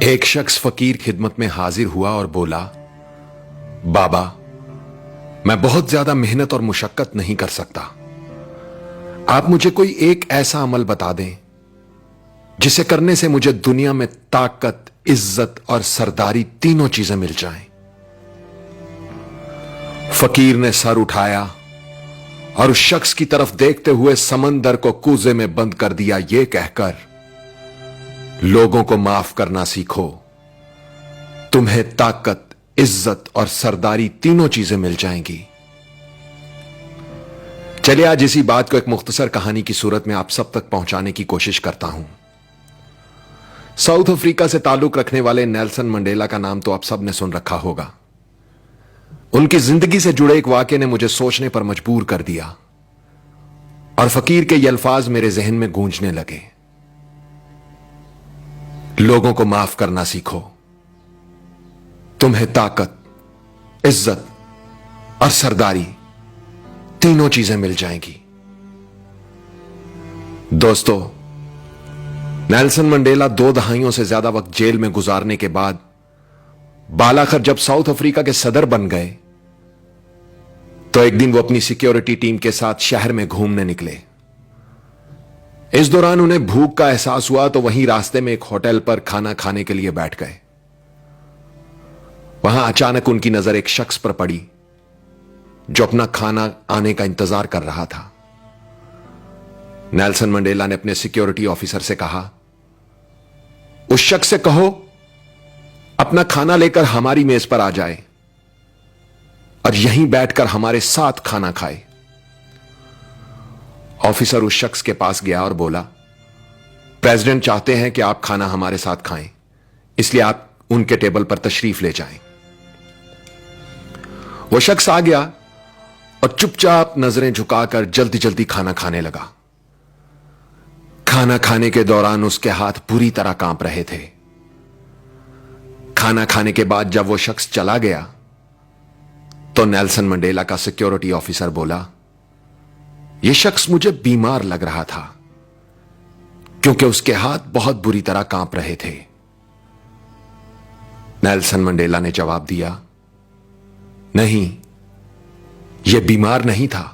एक शख्स फकीर खिदमत में हाजिर हुआ और बोला, बाबा, मैं बहुत ज्यादा मेहनत और मुशक्कत नहीं कर सकता। आप मुझे कोई एक ऐसा अमल बता दें जिसे करने से मुझे दुनिया में ताकत, इज्जत और सरदारी तीनों चीजें मिल जाएं। फकीर ने सर उठाया और उस शख्स की तरफ देखते हुए समंदर को कूजे में बंद कर दिया, यह कहकर, लोगों को माफ करना सीखो, तुम्हें ताकत, इज्जत और सरदारी तीनों चीजें मिल जाएंगी। चलिए आज इसी बात को एक मुख्तसर कहानी की सूरत में आप सब तक पहुंचाने की कोशिश करता हूं। साउथ अफ्रीका से ताल्लुक रखने वाले नेल्सन मंडेला का नाम तो आप सब ने सुन रखा होगा। उनकी जिंदगी से जुड़े एक वाकये ने मुझे सोचने पर मजबूर कर दिया और फकीर के ये अल्फाज मेरे जहन में गूंजने लगे, लोगों को माफ करना सीखो, तुम्हें ताकत, इज्जत और सरदारी तीनों चीजें मिल जाएंगी। दोस्तों, नेल्सन मंडेला 2 दहाइयों से ज्यादा वक्त जेल में गुजारने के बाद बालाखर जब साउथ अफ्रीका के सदर बन गए तो एक दिन वो अपनी सिक्योरिटी टीम के साथ शहर में घूमने निकले। इस दौरान उन्हें भूख का एहसास हुआ तो वहीं रास्ते में एक होटल पर खाना खाने के लिए बैठ गए। वहां अचानक उनकी नजर एक शख्स पर पड़ी जो अपना खाना आने का इंतजार कर रहा था। नेल्सन मंडेला ने अपने सिक्योरिटी ऑफिसर से कहा, उस शख्स से कहो अपना खाना लेकर हमारी मेज पर आ जाए और यहीं बैठकर हमारे साथ खाना खाए। ऑफिसर उस शख्स के पास गया और बोला, प्रेसिडेंट चाहते हैं कि आप खाना हमारे साथ खाएं, इसलिए आप उनके टेबल पर तशरीफ ले जाएं। वो शख्स आ गया और चुपचाप नजरें झुकाकर जल्दी जल्दी खाना खाने लगा। खाना खाने के दौरान उसके हाथ पूरी तरह कांप रहे थे। खाना खाने के बाद जब वो शख्स चला गया तो नेल्सन मंडेला का सिक्योरिटी ऑफिसर बोला, यह शख्स मुझे बीमार लग रहा था क्योंकि उसके हाथ बहुत बुरी तरह कांप रहे थे। नेल्सन मंडेला ने जवाब दिया, नहीं, यह बीमार नहीं था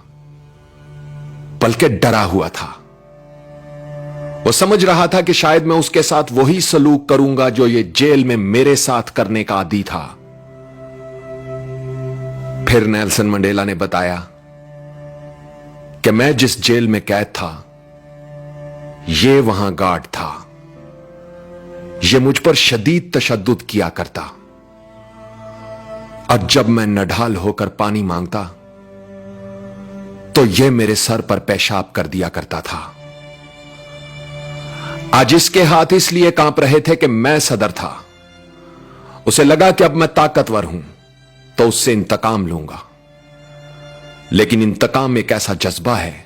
बल्कि डरा हुआ था। वो समझ रहा था कि शायद मैं उसके साथ वही सलूक करूंगा जो ये जेल में मेरे साथ करने का आदी था। फिर नेल्सन मंडेला ने बताया कि मैं जिस जेल में कैद था ये वहां गार्ड था। ये मुझ पर शदीद तशद्दुद किया करता और जब मैं नढाल होकर पानी मांगता तो ये मेरे सर पर पेशाब कर दिया करता था। आज इसके हाथ इसलिए कांप रहे थे कि मैं सदर था। उसे लगा कि अब मैं ताकतवर हूं तो उससे इंतकाम लूंगा। लेकिन इंतकाम एक ऐसा जज्बा है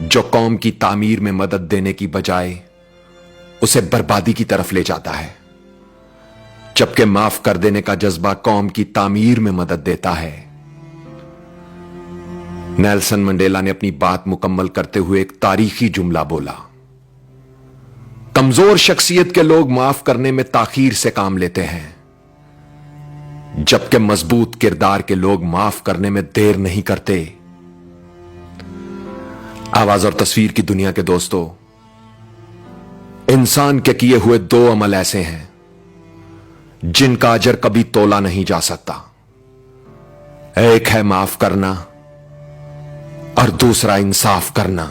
जो कौम की तामीर में मदद देने की बजाय उसे बर्बादी की तरफ ले जाता है, जबकि माफ कर देने का जज्बा कौम की तामीर में मदद देता है। नेल्सन मंडेला ने अपनी बात मुकम्मल करते हुए एक तारीखी जुमला बोला, कमजोर शख्सियत के लोग माफ करने में ताखीर से काम लेते हैं, जबकि मजबूत किरदार के लोग माफ करने में देर नहीं करते। आवाज और तस्वीर की दुनिया के दोस्तों, इंसान के किए हुए 2 अमल ऐसे हैं जिनका अजर कभी तोला नहीं जा सकता। एक है माफ करना और दूसरा इंसाफ करना।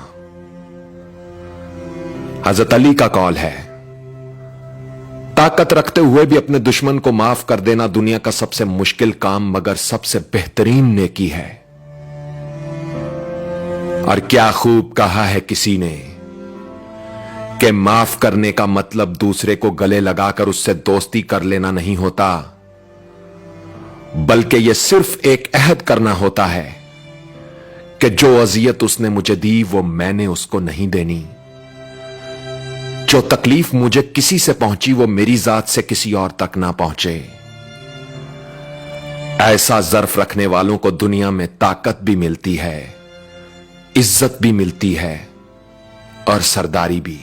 हजरत अली का कौल है, ताकत रखते हुए भी अपने दुश्मन को माफ कर देना दुनिया का सबसे मुश्किल काम मगर सबसे बेहतरीन नेकी है। और क्या खूब कहा है किसी ने कि माफ करने का मतलब दूसरे को गले लगाकर उससे दोस्ती कर लेना नहीं होता, बल्कि यह सिर्फ एक अहद करना होता है कि जो अजियत उसने मुझे दी वो मैंने उसको नहीं देनी। जो तकलीफ मुझे किसी से पहुंची वो मेरी जात से किसी और तक ना पहुंचे। ऐसा ज़र्फ रखने वालों को दुनिया में ताकत भी मिलती है, इज्जत भी मिलती है और सरदारी भी।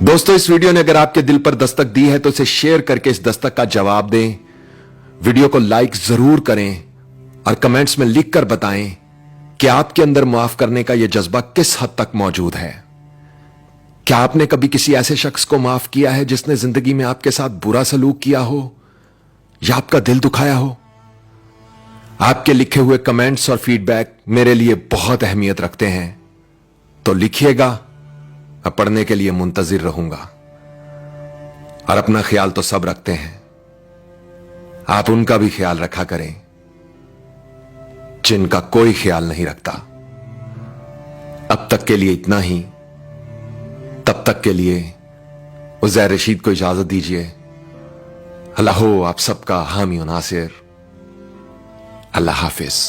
दोस्तों, इस वीडियो ने अगर आपके दिल पर दस्तक दी है तो इसे शेयर करके इस दस्तक का जवाब दें। वीडियो को लाइक जरूर करें और कमेंट्स में लिखकर बताएं कि आपके अंदर माफ करने का यह जज्बा किस हद तक मौजूद है। क्या आपने कभी किसी ऐसे शख्स को माफ किया है जिसने जिंदगी में आपके साथ बुरा सलूक किया हो या आपका दिल दुखाया हो? आपके लिखे हुए कमेंट्स और फीडबैक मेरे लिए बहुत अहमियत रखते हैं, तो लिखिएगा, मैं पढ़ने के लिए मुंतजिर रहूंगा। और अपना ख्याल तो सब रखते हैं, आप उनका भी ख्याल रखा करें जिनका कोई ख्याल नहीं रखता। अब तक के लिए इतना ही। तब तक के लिए उज़ैर रशीद को इजाजत दीजिए। अल्लाह हो आप सबका हामी और नासिर। अल्लाह हाफिज।